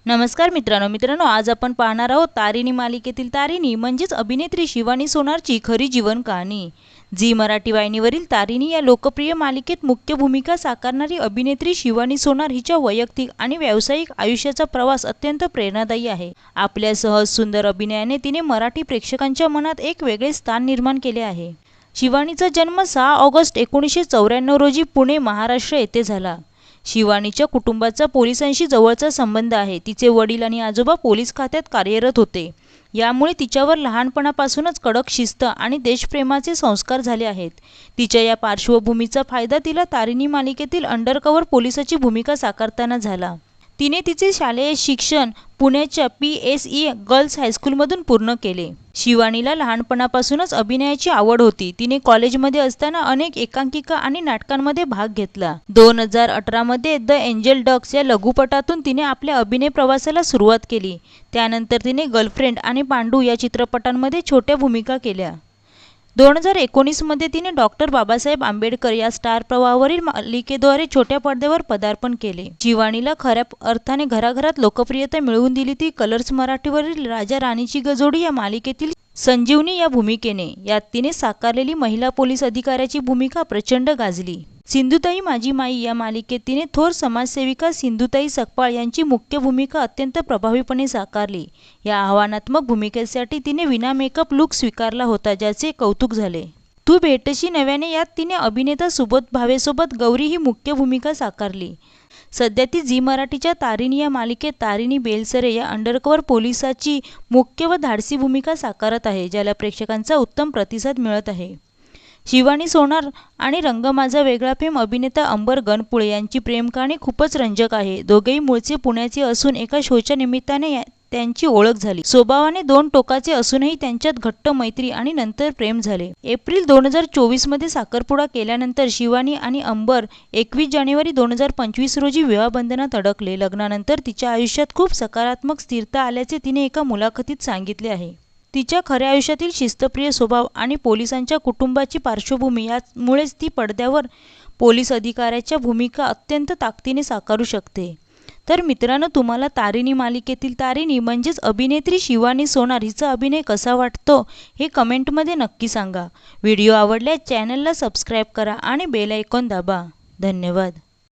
नमस्कार मित्रांनो, आज आपण पाहणार आहोत तारिणी मालिकेतील तारिणी म्हणजेच अभिनेत्री शिवानी सोनारची खरी जीवन कहाणी। झी मराठी वाहिनीवरील तारिणी या लोकप्रिय मालिकेत मुख्य भूमिका साकारणारी अभिनेत्री शिवानी सोनार हिच्या वैयक्तिक आणि व्यावसायिक आयुष्याचा प्रवास अत्यंत प्रेरणादायी आहे। आपल्या सहज सुंदर अभिनयाने तिने मराठी प्रेक्षकांच्या मनात एक वेगळे स्थान निर्माण केले आहे। शिवानीचा जन्म 6 ऑगस्ट 1994 रोजी पुणे, महाराष्ट्र येथे झाला। शिवानीच्या कुटुंबाचा पोलिसांशी जवळचा संबंध आहे। तिचे वडील आणि आजोबा पोलीस खात्यात कार्यरत होते, यामुळे तिच्यावर लहानपणापासूनच कडक शिस्त आणि देशप्रेमाचे संस्कार झाले आहेत। तिच्या या पार्श्वभूमीचा फायदा तिला तारिणी मालिकेतील अंडरकव्हर पोलिसाची भूमिका साकारताना झाला। तिने तिचे शालेय शिक्षण पुण्याच्या PSE गर्ल्स हायस्कूलमधून पूर्ण केले। शिवानीला लहानपणापासूनच अभिनयाची आवड होती। तिने कॉलेजमध्ये असताना अनेक एकांकिका आणि नाटकांमध्ये भाग घेतला। 2018 मध्ये द एंजल डक्स या लघुपटातून तिने आपल्या अभिनय प्रवासाला सुरुवात केली। त्यानंतर तिने गर्लफ्रेंड आणि पांडू या चित्रपटांमध्ये छोट्या भूमिका केल्या। 2019 मध्ये तिने डॉक्टर बाबासाहेब आंबेडकर या स्टार प्रवाहावरील मालिकेद्वारे छोट्या पडद्यावर पदार्पण केले। शिवानीला खऱ्या अर्थाने घराघरात लोकप्रियता मिळवून दिली ती कलर्स मराठीवरील राजा राणीची गजोडी या मालिकेतील संजीवनी या भूमिकेने। यात तिने साकारलेली महिला पोलीस अधिकाऱ्याची भूमिका प्रचंड गाजली। सिंधुताई माझी माई या मालिकेत तिने थोर समाजसेविका सिंधुताई सकपाळ यांची मुख्य भूमिका अत्यंत प्रभावीपणे साकारली। या आव्हानात्मक भूमिकेसाठी तिने विना मेकअप लुक स्वीकारला होता, ज्याचे कौतुक झाले। तू भेटशी नव्याने यात तिने अभिनेता सुबोध भावेसोबत गौरी ही मुख्य भूमिका साकारली। सध्या ती झी मराठीच्या तारिणी या मालिकेत तारिणी बेलसरे या अंडरकव्हर पोलिसाची मुख्य व धाडसी भूमिका साकारत आहे, ज्याला प्रेक्षकांचा उत्तम प्रतिसाद मिळत आहे। शिवानी सोनार आणि रंग माझा वेगळा फेम अभिनेता अंबर गणपुळे यांची प्रेमकहाणी खूपच रंजक आहे। दोघेही मूळचे पुण्याचे असून एका शोच्या निमित्ताने त्यांची ओळख झाली। स्वभावाने दोन टोकाचे असूनही त्यांच्यात घट्ट मैत्री आणि नंतर प्रेम झाले। एप्रिल 2024 मध्ये साखरपुडा केल्यानंतर शिवानी आणि अंबर 21 जानेवारी 2025 रोजी विवाहबंधनात अडकले। लग्नानंतर तिच्या आयुष्यात खूप सकारात्मक स्थिरता आल्याचे तिने एका मुलाखतीत सांगितले आहे। तिच्या खऱ्या आयुष्यातील शिस्तप्रिय स्वभाव आणि पोलिसांच्या कुटुंबाची पार्श्वभूमी यामुळेच ती पडद्यावर पोलीस अधिकाऱ्याच्या भूमिका अत्यंत ताकदीने साकारू शकते। तर मित्रांनो, तुम्हाला तारिणी मालिकेतील तारिणी म्हणजेच अभिनेत्री शिवानी सोनार हिचा अभिनय कसा वाटतो हे कमेंटमध्ये नक्की सांगा। व्हिडिओ आवडल्यास चॅनलला सबस्क्राईब करा आणि बेल आयकॉन दाबा। धन्यवाद।